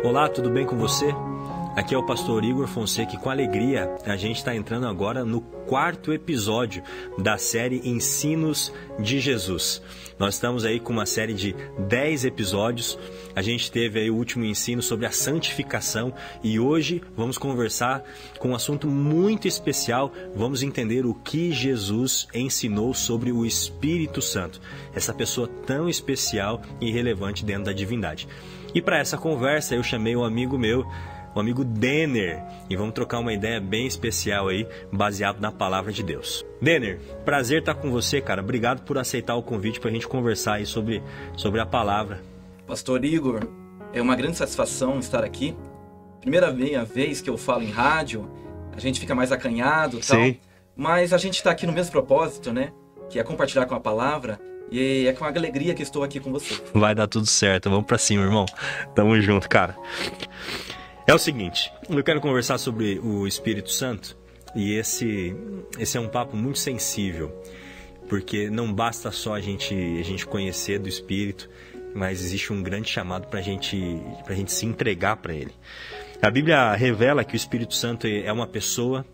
Olá, tudo bem com você? Aqui é o pastor Igor Fonseca e com alegria a gente está entrando agora no 4º episódio da série Ensinos de Jesus. Nós estamos aí com uma série de 10 episódios. A gente teve aí o último ensino sobre a santificação e hoje vamos conversar com um assunto muito especial. Vamos entender o que Jesus ensinou sobre o Espírito Santo, essa pessoa tão especial e relevante dentro da divindade. E para essa conversa eu chamei um amigo meu, o amigo Denner, e vamos trocar uma ideia bem especial aí, baseado na palavra de Deus. Denner, prazer estar com você, cara. Obrigado por aceitar o convite para a gente conversar aí sobre a palavra. Pastor Igor, é uma grande satisfação estar aqui. Primeira vez que eu falo em rádio, a gente fica mais acanhado e tal, mas a gente está aqui no mesmo propósito, né? Que é compartilhar com a palavra. E é com alegria que estou aqui com você. Vai dar tudo certo, vamos pra cima, irmão. Tamo junto, cara. É o seguinte, eu quero conversar sobre o Espírito Santo e esse é um papo muito sensível, porque não basta só a gente conhecer do Espírito, mas existe um grande chamado pra gente se entregar para ele. A Bíblia revela que o Espírito Santo é uma pessoa.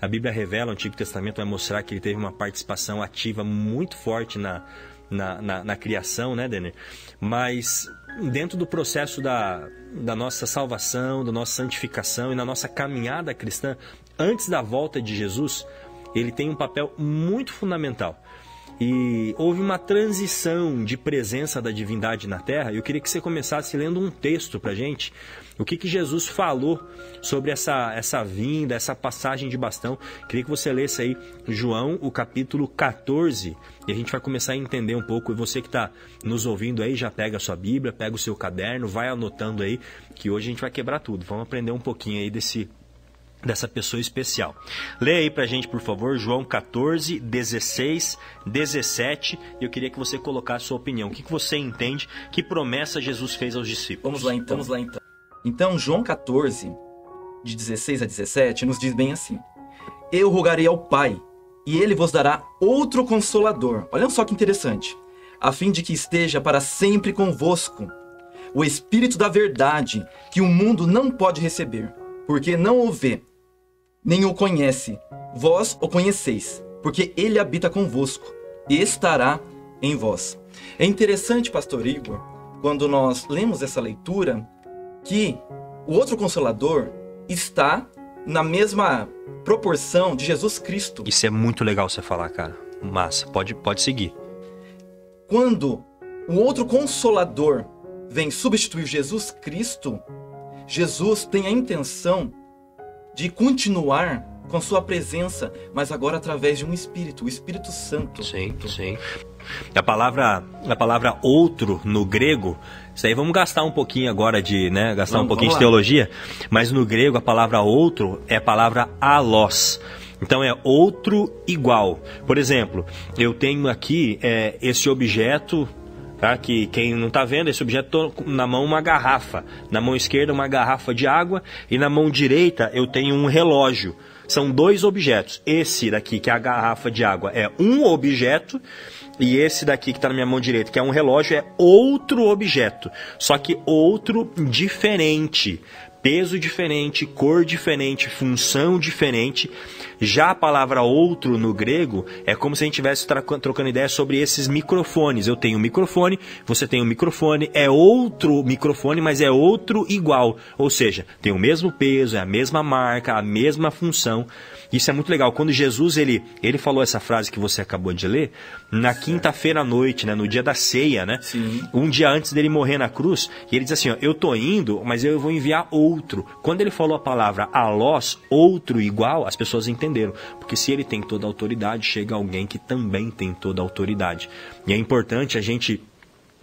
A Bíblia revela, o Antigo Testamento vai mostrar que ele teve uma participação ativa muito forte na criação, né, Denner? Mas dentro do processo da nossa salvação, da nossa santificação e na nossa caminhada cristã, antes da volta de Jesus, ele tem um papel muito fundamental. E houve uma transição de presença da divindade na Terra. Eu queria que você começasse lendo um texto pra gente. O que Jesus falou sobre essa vinda, essa passagem de bastão. Queria que você lesse aí João, o capítulo 14. E a gente vai começar a entender um pouco. E você que está nos ouvindo aí, já pega a sua Bíblia, pega o seu caderno, vai anotando aí, que hoje a gente vai quebrar tudo. Vamos aprender um pouquinho aí dessa pessoa especial. Leia aí pra gente, por favor, João 14, 16, 17. E eu queria que você colocasse a sua opinião. O que você entende? Que promessa Jesus fez aos discípulos? Vamos lá então. Então, João 14, de 16 a 17, nos diz bem assim: Eu rogarei ao Pai, e Ele vos dará outro Consolador. Olha só que interessante. A fim de que esteja para sempre convosco, o Espírito da verdade, que o mundo não pode receber, porque não o vê, nem o conhece. Vós o conheceis, porque Ele habita convosco e estará em vós. É interessante, pastor Igor, quando nós lemos essa leitura, que o outro Consolador está na mesma proporção de Jesus Cristo. Isso é muito legal você falar, cara. Massa, pode seguir. Quando o outro Consolador vem substituir Jesus Cristo, Jesus tem a intenção de continuar com sua presença, mas agora através de um Espírito, o Espírito Santo. Sim. A palavra outro no grego, isso aí vamos gastar um pouquinho agora de teologia, mas no grego a palavra outro é a palavra alós. Então é outro igual. Por exemplo, eu tenho aqui esse objeto, tá? Que quem não está vendo, esse objeto na mão uma garrafa. Na mão esquerda uma garrafa de água e na mão direita eu tenho um relógio. São dois objetos. Esse daqui, que é a garrafa de água, é um objeto. E esse daqui que está na minha mão direita, que é um relógio, é outro objeto. Só que outro diferente. Peso diferente, cor diferente, função diferente. Já a palavra outro no grego é como se a gente estivesse trocando ideia sobre esses microfones. Eu tenho um microfone, você tem um microfone, é outro microfone, mas é outro igual. Ou seja, tem o mesmo peso, é a mesma marca, a mesma função. Isso é muito legal. Quando Jesus ele falou essa frase que você acabou de ler, na quinta-feira à noite, né, no dia da ceia, né? Sim. Um dia antes dele morrer na cruz, e ele diz assim, ó, eu tô indo, mas eu vou enviar outro. Quando ele falou a palavra alós, outro igual, as pessoas entenderam. Porque se ele tem toda a autoridade, chega alguém que também tem toda a autoridade. E é importante a gente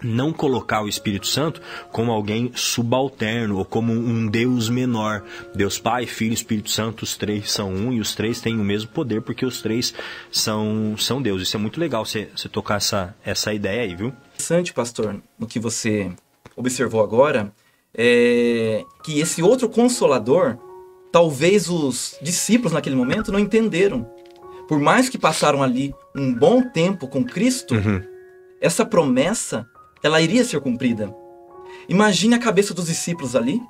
não colocar o Espírito Santo como alguém subalterno ou como um Deus menor. Deus Pai, Filho e Espírito Santo, os três são um e os três têm o mesmo poder porque os três são Deus. Isso é muito legal você tocar essa ideia aí, viu? Interessante, pastor, no que você observou agora, é que esse outro Consolador, talvez os discípulos naquele momento não entenderam. Por mais que passaram ali um bom tempo com Cristo, essa promessa ela iria ser cumprida. Imagine a cabeça dos discípulos ali,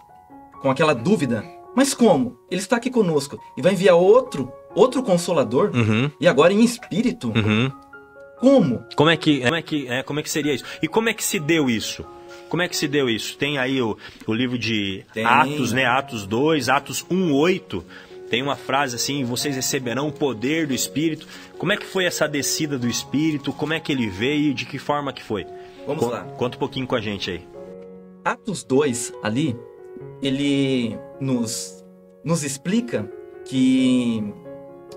com aquela dúvida, mas como? Ele está aqui conosco e vai enviar outro Consolador, e agora em espírito? Como? Como é que seria isso? E como é que se deu isso? Como é que se deu isso? Tem aí o livro de Atos, né? Atos 2, Atos 1:8. Tem uma frase assim: vocês receberão o poder do Espírito. Como é que foi essa descida do Espírito? Como é que ele veio? De que forma que foi? Vamos lá. Conta um pouquinho com a gente aí. Atos 2, ali, ele nos explica que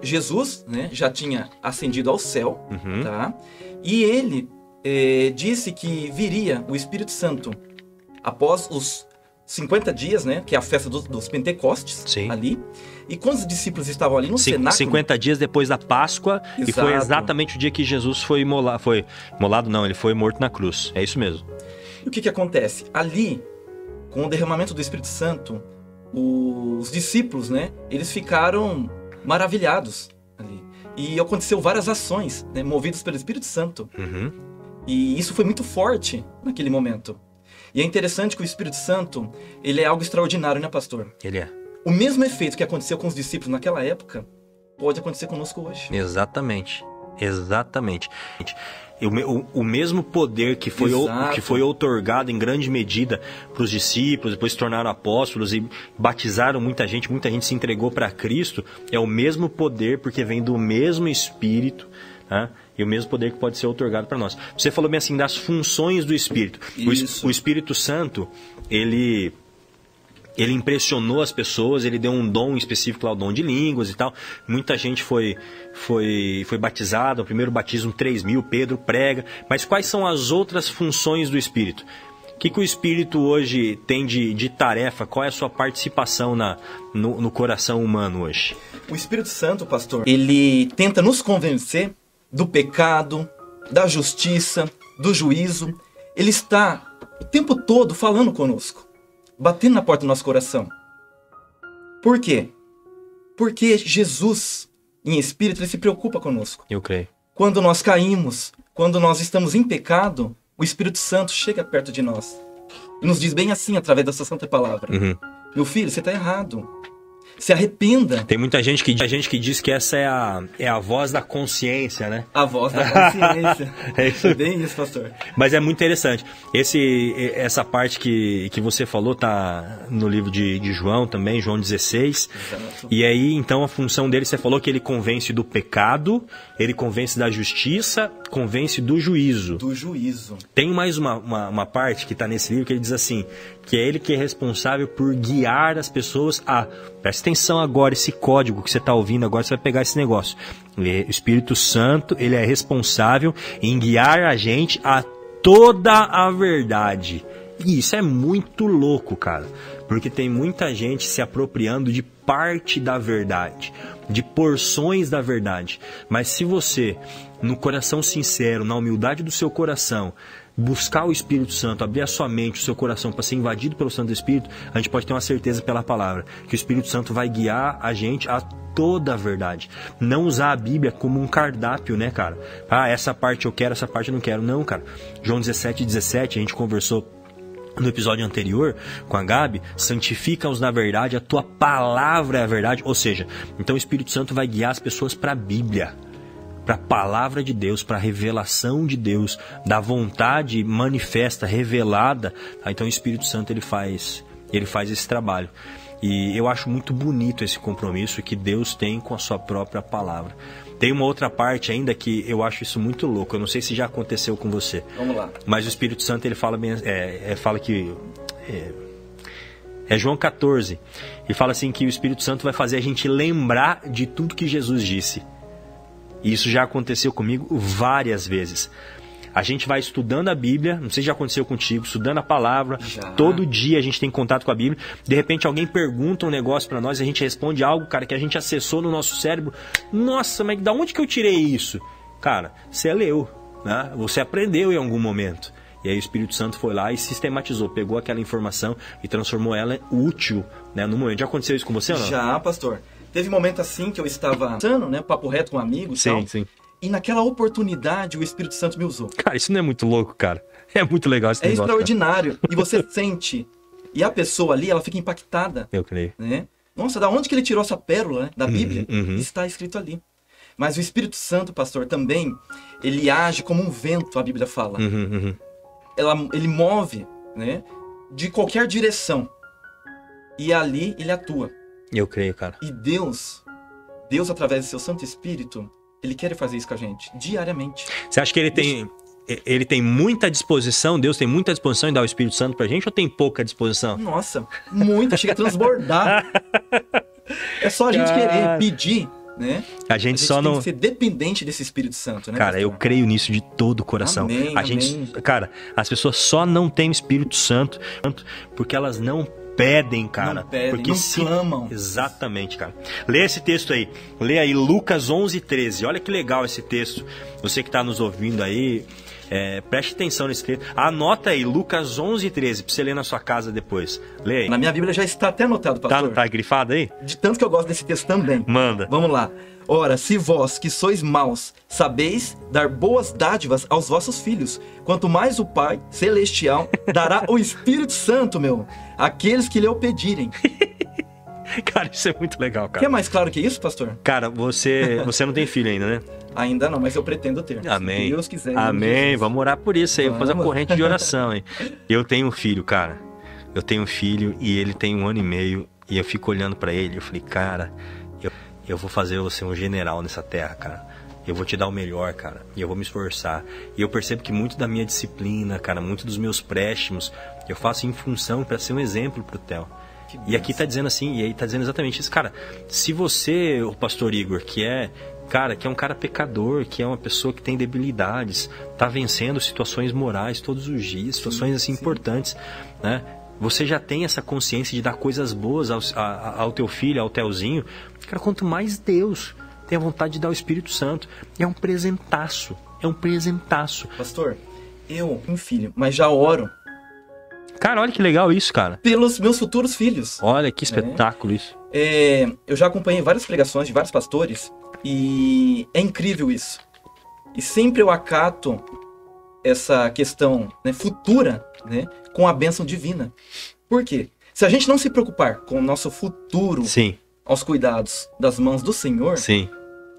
Jesus, né, já tinha ascendido ao céu, tá? E ele disse que viria o Espírito Santo após os 50 dias, né, que é a festa dos Pentecostes. Sim. Ali. E quando os discípulos estavam ali no cenáculo... 50 dias depois da Páscoa. Exato. E foi exatamente o dia que Jesus foi imolado. Não, ele foi morto na cruz. É isso mesmo. E o que acontece? Ali, com o derramamento do Espírito Santo, os discípulos, né, eles ficaram maravilhados ali. E aconteceu várias ações, né, movidas pelo Espírito Santo. E isso foi muito forte naquele momento. E é interessante que o Espírito Santo, ele é algo extraordinário, né, pastor? Ele é. O mesmo efeito que aconteceu com os discípulos naquela época, pode acontecer conosco hoje. Exatamente. Exatamente. O mesmo poder que foi outorgado em grande medida para os discípulos, depois se tornaram apóstolos e batizaram muita gente se entregou para Cristo, é o mesmo poder porque vem do mesmo Espírito, né? E o mesmo poder que pode ser outorgado para nós. Você falou bem assim das funções do Espírito. O Espírito Santo, ele impressionou as pessoas, ele deu um dom específico lá, o dom de línguas e tal. Muita gente foi batizada, o primeiro batismo 3.000, Pedro prega. Mas quais são as outras funções do Espírito? O que o Espírito hoje tem de tarefa? Qual é a sua participação no coração humano hoje? O Espírito Santo, pastor, ele tenta nos convencer do pecado, da justiça, do juízo. Ele está o tempo todo falando conosco, batendo na porta do nosso coração. Por quê? Porque Jesus, em espírito, ele se preocupa conosco. Eu creio. Quando nós caímos, quando nós estamos em pecado, o Espírito Santo chega perto de nós e nos diz bem assim, através dessa santa palavra: meu filho, você está errado. Se arrependa. Tem muita gente que diz que essa é a voz da consciência, né? A voz da consciência. É bem isso, pastor. Mas é muito interessante. Essa parte que você falou tá no livro de João também, João 16. Exato. E aí, então, a função dele, você falou que ele convence do pecado, ele convence da justiça, convence do juízo. Do juízo. Tem mais uma parte que está nesse livro que ele diz assim, que é ele que é responsável por guiar as pessoas a... Presta atenção agora, esse código que você está ouvindo agora, você vai pegar esse negócio. O Espírito Santo, ele é responsável em guiar a gente a toda a verdade. E isso é muito louco, cara. Porque tem muita gente se apropriando de parte da verdade, de porções da verdade. Mas se você, no coração sincero, na humildade do seu coração, buscar o Espírito Santo, abrir a sua mente, o seu coração para ser invadido pelo Santo Espírito, a gente pode ter uma certeza pela palavra, que o Espírito Santo vai guiar a gente a toda a verdade. Não usar a Bíblia como um cardápio, né, cara? Ah, essa parte eu quero, essa parte eu não quero. Não, cara. João 17:17, a gente conversou no episódio anterior com a Gabi, santifica-os na verdade, a tua palavra é a verdade. Ou seja, então o Espírito Santo vai guiar as pessoas para a Bíblia, para a palavra de Deus, para a revelação de Deus, da vontade manifesta, revelada. Então o Espírito Santo ele faz esse trabalho. E eu acho muito bonito esse compromisso que Deus tem com a sua própria palavra. Tem uma outra parte ainda que eu acho isso muito louco. Eu não sei se já aconteceu com você. Vamos lá. Mas o Espírito Santo ele fala bem, fala que é João 14. E fala assim que o Espírito Santo vai fazer a gente lembrar de tudo que Jesus disse. E isso já aconteceu comigo várias vezes. A gente vai estudando a Bíblia, não sei se já aconteceu contigo, estudando a palavra, todo dia a gente tem contato com a Bíblia, de repente alguém pergunta um negócio pra nós, a gente responde algo, cara, que a gente acessou no nosso cérebro. Nossa, mas da onde que eu tirei isso? Cara, você leu, né? Você aprendeu em algum momento. E aí o Espírito Santo foi lá e sistematizou, pegou aquela informação e transformou ela útil, né, no momento. Já aconteceu isso com você ou não? Já, pastor. Teve um momento assim que eu estava conversando, né, papo reto com um amigo. Sim, tal, sim. E naquela oportunidade o Espírito Santo me usou. Cara, isso não é muito louco, cara? É muito legal esse negócio. É extraordinário. Cara. E você sente E a pessoa ali, ela fica impactada. Eu creio. Né? Nossa, da onde que ele tirou essa pérola, né, da Bíblia? Uhum. Está escrito ali. Mas o Espírito Santo, pastor, também, ele age como um vento, a Bíblia fala. Uhum. Ele move, né, de qualquer direção. E ali ele atua. Eu creio, cara. E Deus, através do seu Santo Espírito, ele quer fazer isso com a gente, diariamente. Você acha que ele tem muita disposição, Deus tem muita disposição em dar o Espírito Santo pra gente, ou tem pouca disposição? Nossa, muita, chega a transbordar. É só a gente querer pedir, né? A gente só tem não... que ser dependente desse Espírito Santo, né? Cara, eu creio nisso de todo o coração. Amém, amém. Cara, as pessoas só não têm o Espírito Santo porque elas não pedem, cara. Não pedem, porque não clamam. Exatamente, cara. Lê esse texto aí. Lê aí Lucas 11:13. Olha que legal esse texto. Você que está nos ouvindo aí, preste atenção nesse texto. Anota aí, Lucas 11:13, pra você ler na sua casa depois. Lê aí. Na minha Bíblia já está até anotado, pastor. Tá grifado aí? De tanto que eu gosto desse texto também. Manda. Vamos lá. Ora, se vós, que sois maus, sabeis dar boas dádivas aos vossos filhos, quanto mais o Pai Celestial dará o Espírito Santo, àqueles que lhe o pedirem. Cara, isso é muito legal, cara. Quer mais claro que isso, pastor? Cara, você não tem filho ainda, né? Ainda não, mas eu pretendo ter. Amém. Se Deus quiser. Amém. Vamos orar por isso aí. Vamos fazer uma corrente de oração, hein? Eu tenho um filho, cara. Eu tenho um filho e ele tem 1 ano e meio. E eu fico olhando pra ele. Eu falei, cara, eu vou fazer você um general nessa terra, cara. Eu vou te dar o melhor, cara. E eu vou me esforçar. E eu percebo que muito da minha disciplina, cara, muito dos meus préstimos, eu faço em função pra ser um exemplo pro Theo. E aqui tá dizendo assim, e aí tá dizendo exatamente isso. Cara, se você, o pastor Igor, que é um cara pecador, que é uma pessoa que tem debilidades, tá vencendo situações morais todos os dias, situações assim importantes, né? Você já tem essa consciência de dar coisas boas ao teu filho, ao Theozinho. Cara, quanto mais Deus tem a vontade de dar o Espírito Santo. É um presentaço. É um presentaço. Pastor, eu tenho filho, mas já oro. Cara, olha que legal isso, cara. Pelos meus futuros filhos. Olha que espetáculo isso. Eu já acompanhei várias pregações de vários pastores e é incrível isso. E sempre eu acato essa questão, né, futura, né, com a bênção divina. Por quê? Se a gente não se preocupar com o nosso futuro, sim, aos cuidados das mãos do Senhor, sim,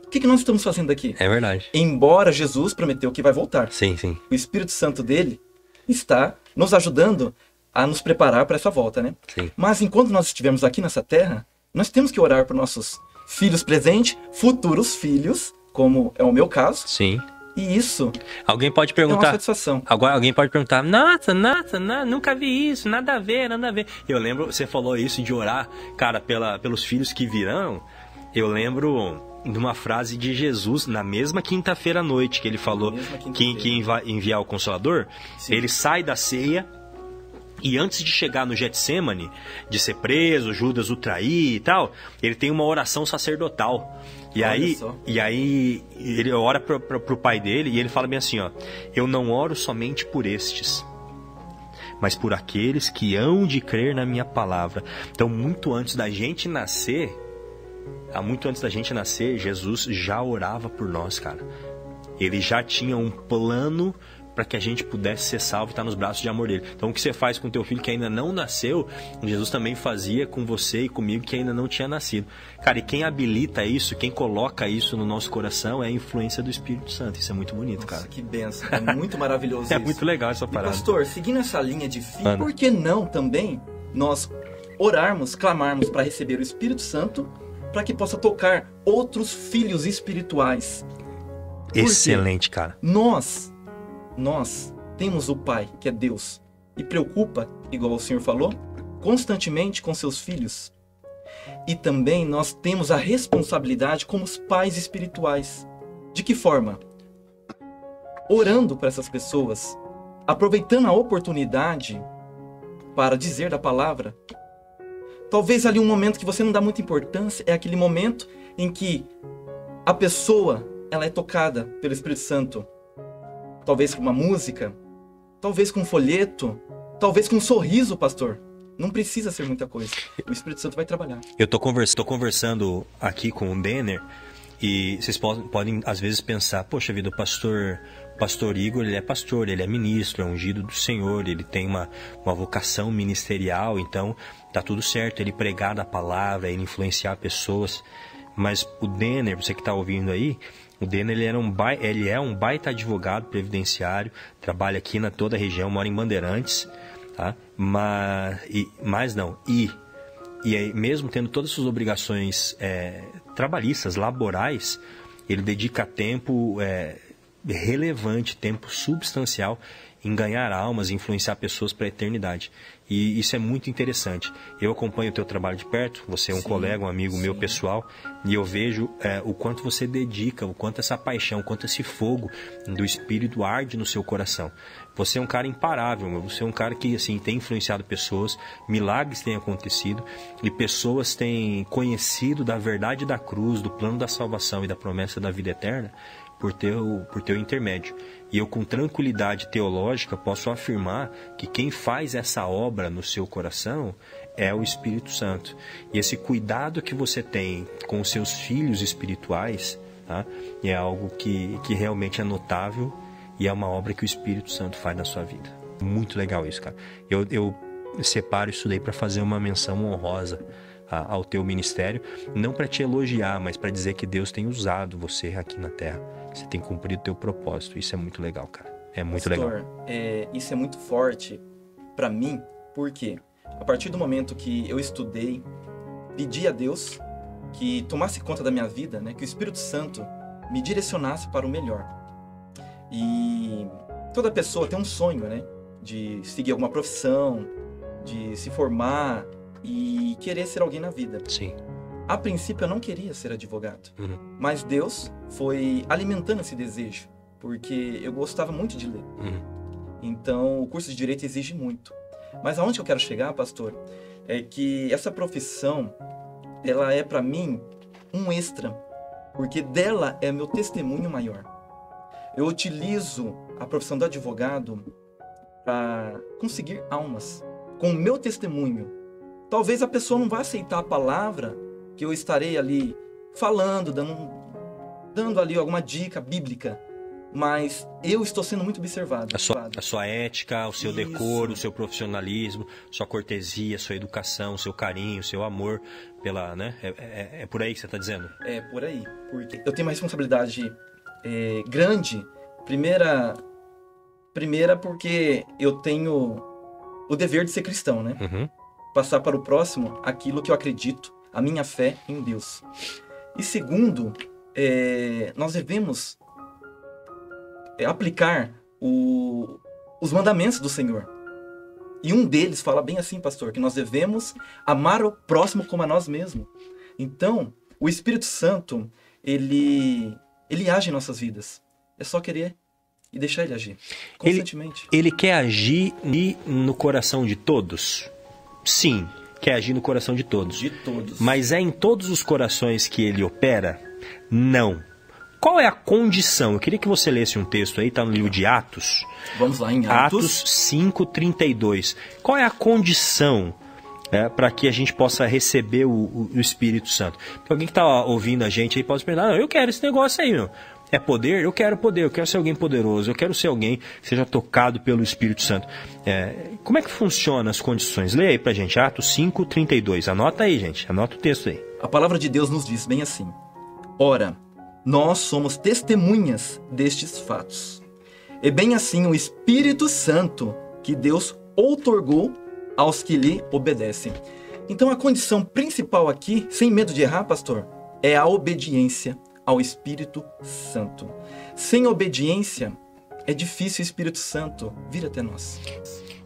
o que nós estamos fazendo aqui? É verdade. Embora Jesus prometeu que vai voltar, sim, sim, o Espírito Santo dele está nos ajudando a nos preparar para essa volta, né? Sim. Mas enquanto nós estivermos aqui nessa terra, nós temos que orar por nossos filhos presentes, futuros filhos, como é o meu caso. Sim. E isso alguém pode perguntar, é uma satisfação. Agora alguém pode perguntar, nossa, nunca vi isso, nada a ver. Eu lembro, você falou isso de orar, cara, pelos filhos que virão. Eu lembro de uma frase de Jesus na mesma quinta-feira à noite, que ele falou que enviar o Consolador. Sim. Ele sai da ceia e antes de chegar no Getsemane, de ser preso, Judas o trair e tal, ele tem uma oração sacerdotal. E aí ele ora pro pai dele e ele fala bem assim, ó: eu não oro somente por estes, mas por aqueles que hão de crer na minha palavra. Então, muito antes da gente nascer, Jesus já orava por nós, cara. Ele já tinha um plano para que a gente pudesse ser salvo e estar nos braços de amor dele. Então, o que você faz com o teu filho que ainda não nasceu, Jesus também fazia com você e comigo que ainda não tinha nascido. Cara, e quem habilita isso, quem coloca isso no nosso coração é a influência do Espírito Santo. Isso é muito bonito, nossa, cara. Que benção. É muito maravilhoso É isso. muito legal essa parada. E, pastor, seguindo essa linha de filho, por que não também nós orarmos, clamarmos para receber o Espírito Santo, para que possa tocar outros filhos espirituais? Excelente, cara. Nós temos o Pai, que é Deus, e preocupa, igual o Senhor falou, constantemente com seus filhos. E também nós temos a responsabilidade como os pais espirituais. De que forma? Orando para essas pessoas, aproveitando a oportunidade para dizer da palavra. Talvez ali um momento que você não dá muita importância, é aquele momento em que a pessoa ela é tocada pelo Espírito Santo. Talvez com uma música, talvez com um folheto, talvez com um sorriso, pastor. Não precisa ser muita coisa. O Espírito Santo vai trabalhar. Eu tô conversando aqui com o Denner e vocês podem às vezes pensar, poxa vida, o pastor O pastor Igor, ele é pastor, ele é ministro, é ungido do Senhor, ele tem uma vocação ministerial, então tá tudo certo, ele pregar da palavra, ele influenciar pessoas. Mas o Denner, você que está ouvindo aí, o Denner ele é um baita advogado previdenciário, trabalha aqui na toda a região, mora em Bandeirantes, tá? E aí, mesmo tendo todas as suas obrigações trabalhistas, laborais, ele dedica tempo relevante, tempo substancial em ganhar almas, influenciar pessoas para a eternidade. E isso é muito interessante. Eu acompanho o teu trabalho de perto, você é um colega, um amigo meu pessoal, e eu vejo o quanto você dedica, o quanto essa paixão, o quanto esse fogo do Espírito arde no seu coração. Você é um cara imparável, você é um cara que assim, tem influenciado pessoas, milagres têm acontecido e pessoas têm conhecido da verdade da cruz, do plano da salvação e da promessa da vida eterna por teu intermédio. E eu, com tranquilidade teológica, posso afirmar que quem faz essa obra no seu coração é o Espírito Santo. E esse cuidado que você tem com os seus filhos espirituais, tá? É algo que realmente é notável e é uma obra que o Espírito Santo faz na sua vida. Muito legal isso, cara. Eu separo isso daí para fazer uma menção honrosa ao teu ministério, não para te elogiar, mas para dizer que Deus tem usado você aqui na Terra. Você tem cumprido o teu propósito. Isso é muito legal, cara. É muito legal. Isso é muito forte para mim, porque a partir do momento que eu estudei, pedi a Deus que tomasse conta da minha vida, né, que o Espírito Santo me direcionasse para o melhor. E toda pessoa tem um sonho, né, de seguir alguma profissão, de se formar e querer ser alguém na vida. Sim. A princípio eu não queria ser advogado, mas Deus foi alimentando esse desejo, porque eu gostava muito de ler. Então o curso de Direito exige muito. Mas aonde eu quero chegar, pastor, é que essa profissão, ela é para mim um extra, porque dela é meu testemunho maior. Eu utilizo a profissão do advogado para conseguir almas. Com o meu testemunho, talvez a pessoa não vá aceitar a palavra que eu estarei ali falando, dando ali alguma dica bíblica, mas eu estou sendo muito observado. A sua ética, o seu decoro, o seu profissionalismo, sua cortesia, sua educação, o seu carinho, o seu amor pela, né? É por aí que você está dizendo? É por aí, porque eu tenho uma responsabilidade grande. Primeira porque eu tenho o dever de ser cristão, né? Passar para o próximo aquilo que eu acredito, a minha fé em Deus. E segundo, nós devemos aplicar os mandamentos do Senhor. E um deles fala bem assim, pastor, que nós devemos amar o próximo como a nós mesmos. Então, o Espírito Santo, ele age em nossas vidas. É só querer e deixar ele agir constantemente. Ele quer agir no coração de todos? Sim. Quer agir no coração de todos. De todos. Mas é em todos os corações que ele opera? Não. Qual é a condição? Eu queria que você lesse um texto aí, está no livro de Atos. Vamos lá, em Atos 5:32. Qual é a condição para que a gente possa receber o Espírito Santo? Porque alguém que está ouvindo a gente aí pode perguntar, não, eu quero esse negócio aí, meu. É poder? Eu quero poder, eu quero ser alguém poderoso, eu quero ser alguém que seja tocado pelo Espírito Santo. Como é que funcionam as condições? Leia aí pra gente, Atos 5:32. Anota aí, gente, anota o texto aí. A palavra de Deus nos diz bem assim: ora, nós somos testemunhas destes fatos. E bem assim o Espírito Santo que Deus outorgou aos que lhe obedecem. Então a condição principal aqui, sem medo de errar, pastor, é a obediência ao Espírito Santo. Sem obediência, é difícil o Espírito Santo vir até nós.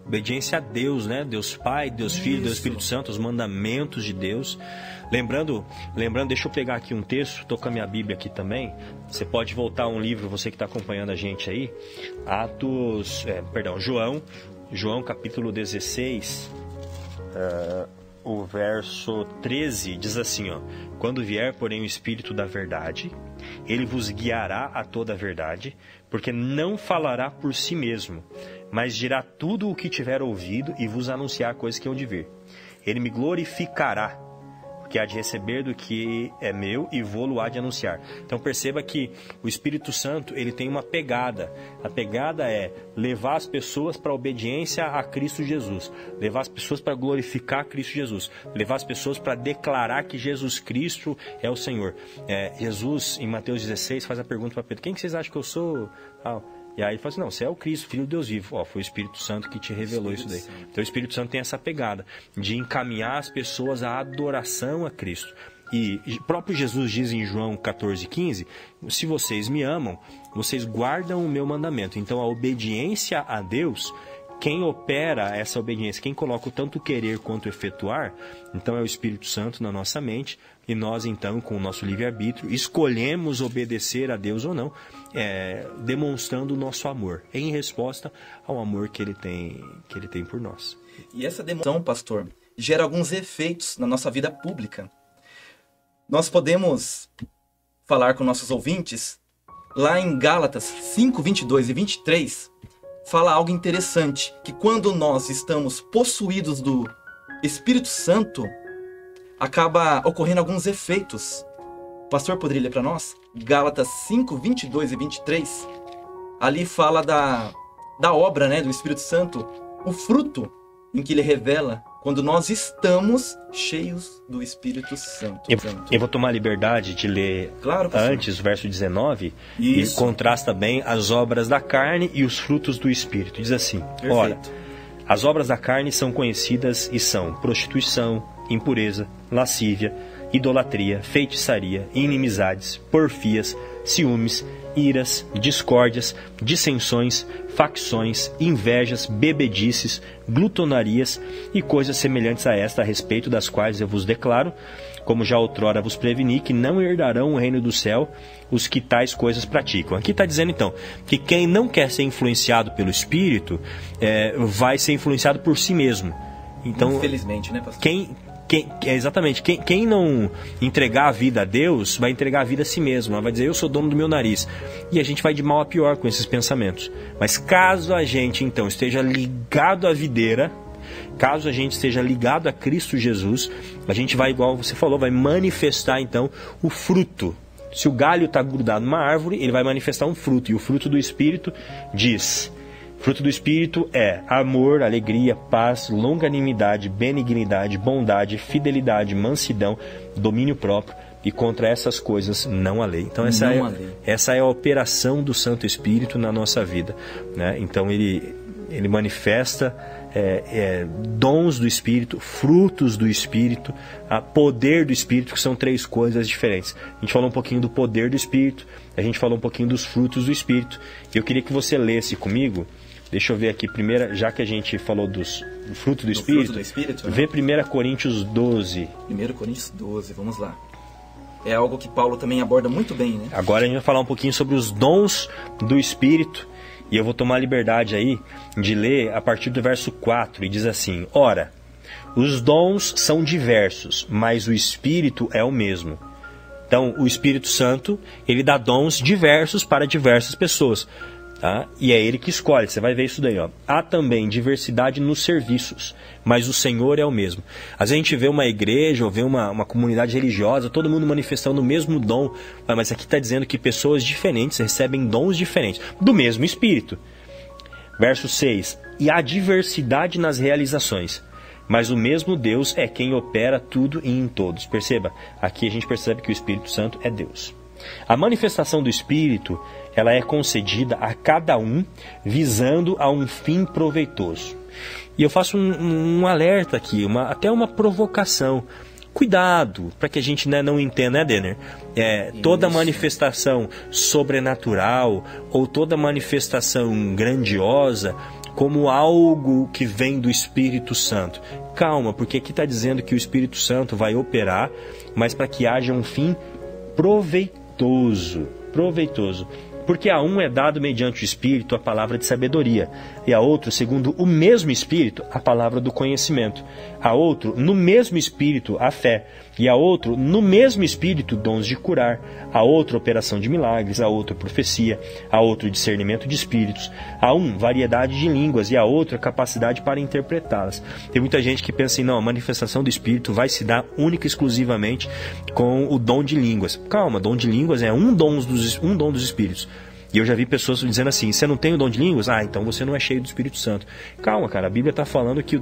Obediência a Deus, né? Deus Pai, Deus Filho, Deus Espírito Santo, os mandamentos de Deus. Lembrando, deixa eu pegar aqui um texto, estou com a minha Bíblia aqui também. Você pode voltar a um livro, você que está acompanhando a gente aí. João capítulo 16, o verso 13 diz assim, ó: quando vier, porém, o Espírito da verdade, ele vos guiará a toda a verdade, porque não falará por si mesmo, mas dirá tudo o que tiver ouvido e vos anunciar coisas que hão de vir. Ele me glorificará, porque há de receber do que é meu e vou-lo há de anunciar. Então perceba que o Espírito Santo, ele tem uma pegada. A pegada é levar as pessoas para a obediência a Cristo Jesus, levar as pessoas para glorificar Cristo Jesus, levar as pessoas para declarar que Jesus Cristo é o Senhor. Jesus, em Mateus 16, faz a pergunta para Pedro: quem que vocês acham que eu sou? E aí ele fala assim: não, você é o Cristo, Filho de Deus vivo. Foi o Espírito Santo que te revelou isso daí. Então o Espírito Santo tem essa pegada de encaminhar as pessoas à adoração a Cristo. E o próprio Jesus diz em João 14,15: se vocês me amam, vocês guardam o meu mandamento. Então a obediência a Deus, quem opera essa obediência, quem coloca o tanto querer quanto efetuar, então é o Espírito Santo na nossa mente. E nós, então, com o nosso livre-arbítrio, escolhemos obedecer a Deus ou não, demonstrando o nosso amor, em resposta ao amor que Ele tem por nós. E essa demonstração, pastor, gera alguns efeitos na nossa vida pública. Nós podemos falar com nossos ouvintes, lá em Gálatas 5, 22 e 23, fala algo interessante, que quando nós estamos possuídos do Espírito Santo, acaba ocorrendo alguns efeitos. O pastor poderia ler para nós? Gálatas 5, 22 e 23. Ali fala da obra, do Espírito Santo, o fruto em que ele revela quando nós estamos cheios do Espírito Santo. Eu vou tomar a liberdade de ler antes o verso 19, e contrasta bem as obras da carne e os frutos do Espírito. Diz assim: perfeito. Ora, as obras da carne são conhecidas e são prostituição, impureza, lascívia, idolatria, feitiçaria, inimizades, porfias, ciúmes, iras, discórdias, dissensões, facções, invejas, bebedices, glutonarias e coisas semelhantes a esta, a respeito das quais eu vos declaro, como já outrora vos preveni, que não herdarão o reino do céu os que tais coisas praticam. Aqui está dizendo então que quem não quer ser influenciado pelo Espírito vai ser influenciado por si mesmo. Então, infelizmente, né, pastor? Exatamente. Quem não entregar a vida a Deus, vai entregar a vida a si mesmo. Ela vai dizer: eu sou dono do meu nariz. E a gente vai de mal a pior com esses pensamentos. Mas caso a gente, então, esteja ligado à videira, caso a gente esteja ligado a Cristo Jesus, a gente vai, igual você falou, vai manifestar, então, o fruto. Se o galho está grudado numa árvore, ele vai manifestar um fruto. E o fruto do Espírito diz... Fruto do Espírito é amor, alegria, paz, longanimidade, benignidade, bondade, fidelidade, mansidão, domínio próprio, e contra essas coisas não há lei. Então essa é a operação do Santo Espírito na nossa vida, né? Então ele manifesta dons do Espírito, frutos do Espírito, poder do Espírito, que são três coisas diferentes. A gente falou um pouquinho do poder do Espírito, a gente falou um pouquinho dos frutos do Espírito. Eu queria que você lesse comigo. Deixa eu ver aqui, primeiro, já que a gente falou do fruto do Espírito, né? Vê 1 Coríntios 12. 1 Coríntios 12, vamos lá. É algo que Paulo também aborda muito bem, né? Agora a gente vai falar um pouquinho sobre os dons do Espírito, e eu vou tomar a liberdade aí de ler a partir do verso 4, e diz assim: ora, os dons são diversos, mas o Espírito é o mesmo. Então, o Espírito Santo, ele dá dons diversos para diversas pessoas. Tá? E é ele que escolhe, você vai ver isso daí, ó. Há também diversidade nos serviços, mas o Senhor é o mesmo. Às vezes a gente vê uma igreja ou vê uma comunidade religiosa, todo mundo manifestando o mesmo dom, mas aqui está dizendo que pessoas diferentes recebem dons diferentes, do mesmo Espírito. Verso 6: e há diversidade nas realizações, mas o mesmo Deus é quem opera tudo e em todos. Perceba, aqui a gente percebe que o Espírito Santo é Deus. A manifestação do Espírito, ela é concedida a cada um visando a um fim proveitoso. E eu faço um alerta aqui, até uma provocação. Cuidado, para que a gente não entenda, né, Denner? Toda manifestação sobrenatural ou toda manifestação grandiosa como algo que vem do Espírito Santo. Calma, porque aqui está dizendo que o Espírito Santo vai operar, mas para que haja um fim proveitoso. Porque a um é dado mediante o Espírito a palavra de sabedoria, e a outro, segundo o mesmo Espírito, a palavra do conhecimento. A outro, no mesmo Espírito, a fé, E a outro, no mesmo Espírito, dons de curar, a outro, operação de milagres, a outro, profecia, a outro, discernimento de espíritos, a um, variedade de línguas, e a outro, a capacidade para interpretá-las. Tem muita gente que pensa assim, não, a manifestação do Espírito vai se dar única e exclusivamente com o dom de línguas. Calma, dom de línguas é um dom dos Espíritos. E eu já vi pessoas dizendo assim, você não tem o dom de línguas? Ah, então você não é cheio do Espírito Santo. Calma, cara, a Bíblia está falando que o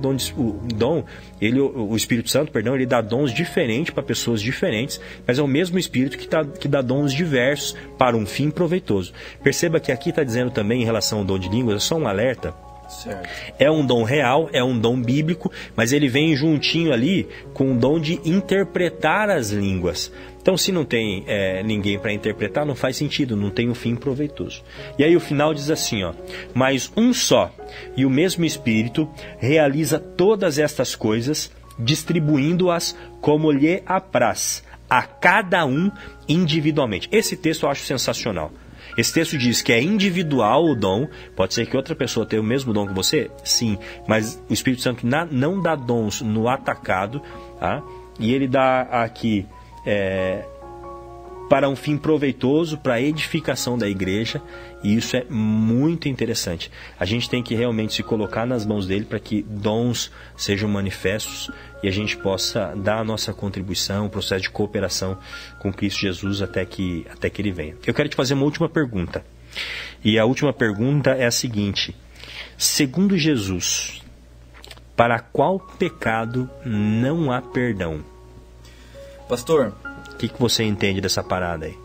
Espírito Santo, ele dá dons diferentes para pessoas diferentes, mas é o mesmo Espírito que dá dons diversos para um fim proveitoso. Perceba que aqui está dizendo também em relação ao dom de línguas, é só um alerta. Certo. É um dom real, é um dom bíblico, mas ele vem juntinho ali com o dom de interpretar as línguas. Então, se não tem ninguém para interpretar, não faz sentido, não tem um fim proveitoso. E aí o final diz assim, ó, mas um só e o mesmo Espírito realiza todas estas coisas, distribuindo-as como lhe apraz, a cada um individualmente. Esse texto eu acho sensacional. Esse texto diz que é individual o dom. Pode ser que outra pessoa tenha o mesmo dom que você? Sim, mas o Espírito Santo não dá dons no atacado, tá? E ele dá aqui para um fim proveitoso, para a edificação da igreja, e isso é muito interessante. A gente tem que realmente se colocar nas mãos dele para que dons sejam manifestos e a gente possa dar a nossa contribuição, um processo de cooperação com Cristo Jesus até que ele venha. Eu quero te fazer uma última pergunta. E a última pergunta é a seguinte: segundo Jesus, para qual pecado não há perdão? Pastor, o que você entende dessa parada aí?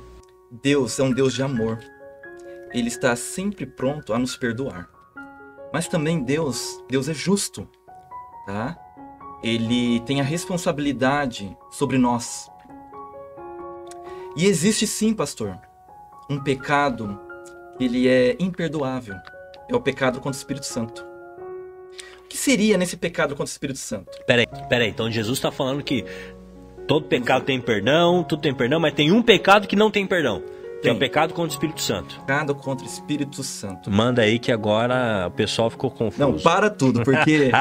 Deus é um Deus de amor. Ele está sempre pronto a nos perdoar. Mas também Deus é justo, tá? Ele tem a responsabilidade sobre nós. E existe sim, pastor, um pecado, ele é imperdoável. É o pecado contra o Espírito Santo. O que seria nesse pecado contra o Espírito Santo? Peraí, então Jesus está falando que todo pecado tem perdão, tudo tem perdão, mas tem um pecado que não tem perdão. Que é o pecado contra o Espírito Santo. Pecado contra o Espírito Santo. Manda aí que agora o pessoal ficou confuso. Não, para tudo, porque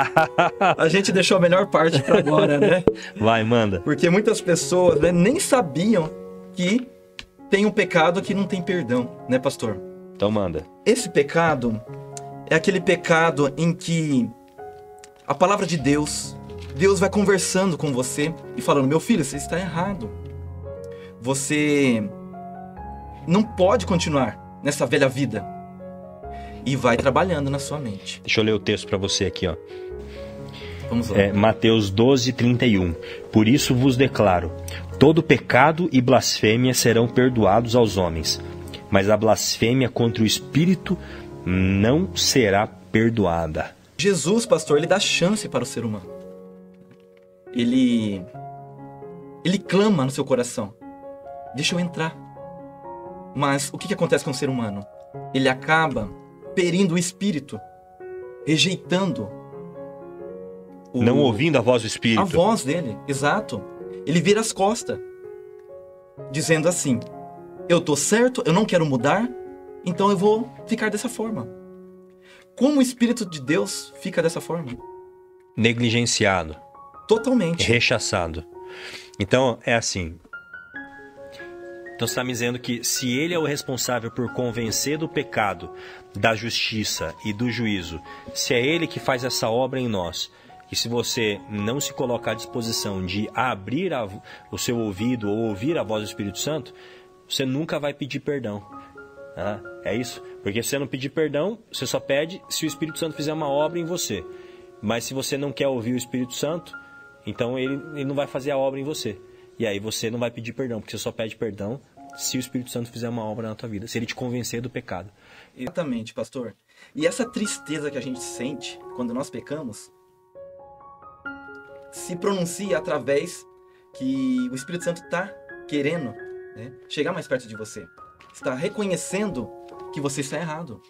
a gente deixou a melhor parte para agora, né? Vai, manda. Porque muitas pessoas, né, nem sabiam que tem um pecado que não tem perdão, né, pastor? Então manda. Esse pecado é aquele pecado em que a palavra de Deus vai conversando com você e falando, meu filho, você está errado. Você não pode continuar nessa velha vida. E vai trabalhando na sua mente. Deixa eu ler o texto para você aqui, ó. Vamos lá. Mateus 12:31. Por isso vos declaro, todo pecado e blasfêmia serão perdoados aos homens, mas a blasfêmia contra o Espírito não será perdoada. Jesus, pastor, ele dá chance para o ser humano. Ele clama no seu coração. Deixa eu entrar. Mas o que acontece com o ser humano? Ele acaba ferindo o Espírito, rejeitando não ouvindo a voz do Espírito. A voz dele, exato. Ele vira as costas, dizendo assim, eu tô certo, eu não quero mudar, então eu vou ficar dessa forma. Como o Espírito de Deus fica dessa forma? Negligenciado. Totalmente. Rechaçado. Então, é assim. Então você está me dizendo que se ele é o responsável por convencer do pecado, da justiça e do juízo, se é ele que faz essa obra em nós, e se você não se colocar à disposição de abrir o seu ouvido ou ouvir a voz do Espírito Santo, você nunca vai pedir perdão. É isso? Porque se você não pedir perdão, você só pede se o Espírito Santo fizer uma obra em você. Mas se você não quer ouvir o Espírito Santo, então ele não vai fazer a obra em você. E aí você não vai pedir perdão, porque você só pede perdão se o Espírito Santo fizer uma obra na tua vida, se ele te convencer do pecado. Exatamente, pastor. E essa tristeza que a gente sente quando nós pecamos se pronuncia através que o Espírito Santo está querendo, né, chegar mais perto de você. Está reconhecendo que você está errado.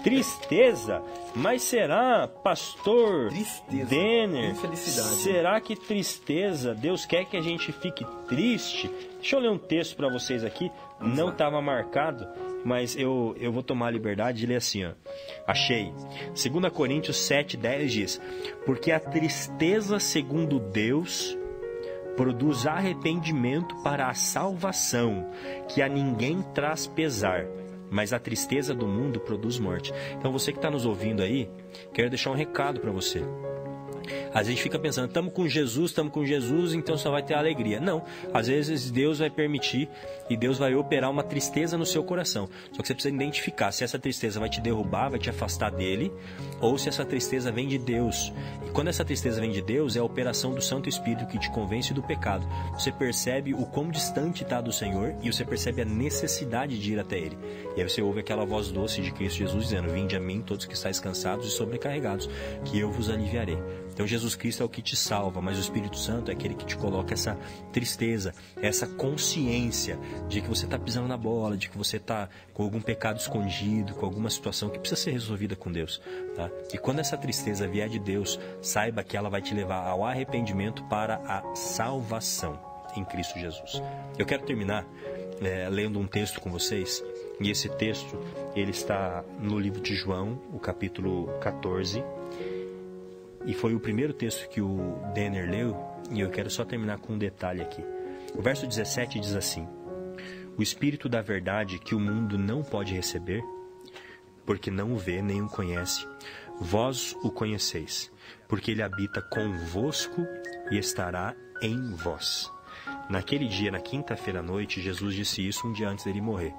Tristeza? Mas será, pastor Tristeza, Denner? infelicidade. Será que tristeza? Deus quer que a gente fique triste? Deixa eu ler um texto para vocês aqui. Não estava marcado, mas eu vou tomar a liberdade de ler assim, ó. Achei. 2 Coríntios 7:10 diz: porque a tristeza segundo Deus produz arrependimento para a salvação, que a ninguém traz pesar, mas a tristeza do mundo produz morte. Então você que está nos ouvindo aí, quero deixar um recado para você. Às vezes a gente fica pensando, estamos com Jesus, então só vai ter alegria. Não, às vezes Deus vai permitir e Deus vai operar uma tristeza no seu coração. Só que você precisa identificar se essa tristeza vai te derrubar, vai te afastar dele, ou se essa tristeza vem de Deus. E quando essa tristeza vem de Deus, é a operação do Santo Espírito que te convence do pecado. Você percebe o quão distante está do Senhor e você percebe a necessidade de ir até Ele. E aí você ouve aquela voz doce de Cristo Jesus dizendo, vinde a mim todos que estáis cansados e sobrecarregados, que eu vos aliviarei. Então Jesus Cristo é o que te salva, mas o Espírito Santo é aquele que te coloca essa tristeza, essa consciência de que você está pisando na bola, de que você está com algum pecado escondido, com alguma situação que precisa ser resolvida com Deus. Tá? E quando essa tristeza vier de Deus, saiba que ela vai te levar ao arrependimento para a salvação em Cristo Jesus. Eu quero terminar lendo um texto com vocês, e esse texto ele está no livro de João, o capítulo 14, e foi o primeiro texto que o Denner leu, e eu quero só terminar com um detalhe aqui. O verso 17 diz assim: o Espírito da verdade que o mundo não pode receber, porque não o vê nem o conhece, vós o conheceis, porque ele habita convosco e estará em vós. Naquele dia, na quinta-feira à noite, Jesus disse isso um dia antes dele morrer.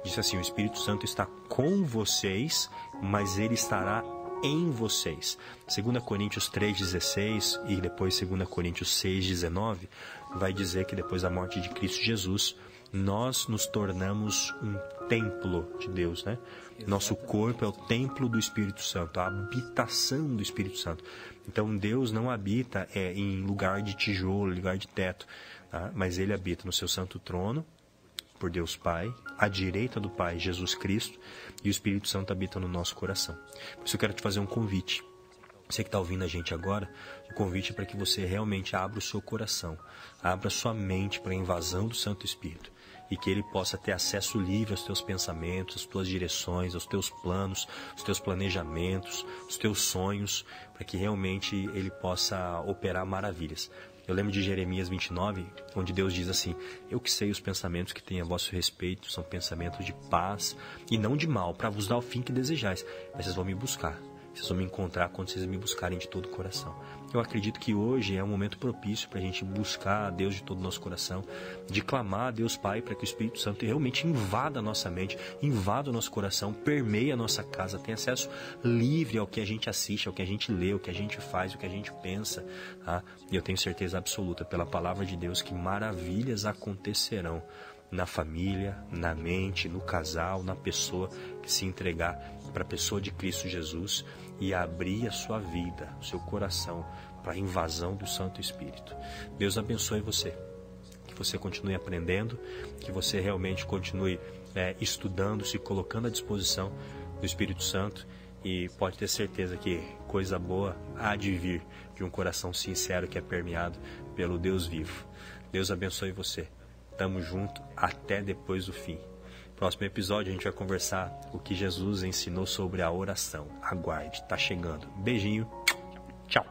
Disse assim, o Espírito Santo está com vocês, mas ele estará em vocês. 2 Coríntios 3,16 e depois 2 Coríntios 6,19 vai dizer que depois da morte de Cristo Jesus, nós nos tornamos um templo de Deus, né? Nosso corpo é o templo do Espírito Santo, a habitação do Espírito Santo. Então Deus não habita em lugar de tijolo, lugar de teto, tá? Mas Ele habita no seu santo trono, por Deus Pai, à direita do Pai, Jesus Cristo, e o Espírito Santo habita no nosso coração. Por isso eu quero te fazer um convite. Você que está ouvindo a gente agora, o convite é para que você realmente abra o seu coração, abra sua mente para a invasão do Santo Espírito, e que Ele possa ter acesso livre aos teus pensamentos, às tuas direções, aos teus planos, aos teus planejamentos, aos teus sonhos, para que realmente Ele possa operar maravilhas. Eu lembro de Jeremias 29, onde Deus diz assim, eu que sei os pensamentos que tenho a vosso respeito, são pensamentos de paz e não de mal, para vos dar o fim que desejais. Mas vocês vão me buscar, vocês vão me encontrar quando vocês me buscarem de todo o coração. Eu acredito que hoje é um momento propício para a gente buscar a Deus de todo o nosso coração, de clamar a Deus Pai para que o Espírito Santo realmente invada a nossa mente, invada o nosso coração, permeie a nossa casa, tenha acesso livre ao que a gente assiste, ao que a gente lê, ao que a gente faz, ao que a gente pensa. Tá? E eu tenho certeza absoluta pela palavra de Deus que maravilhas acontecerão na família, na mente, no casal, na pessoa que se entregar para a pessoa de Cristo Jesus e abrir a sua vida, o seu coração para a invasão do Santo Espírito. Deus abençoe você, que você continue aprendendo, que você realmente continue estudando, se colocando à disposição do Espírito Santo, e pode ter certeza que coisa boa há de vir de um coração sincero que é permeado pelo Deus vivo. Deus abençoe você. Tamo junto até depois do fim. Próximo episódio a gente vai conversar o que Jesus ensinou sobre a oração. Aguarde, tá chegando. Beijinho. Tchau.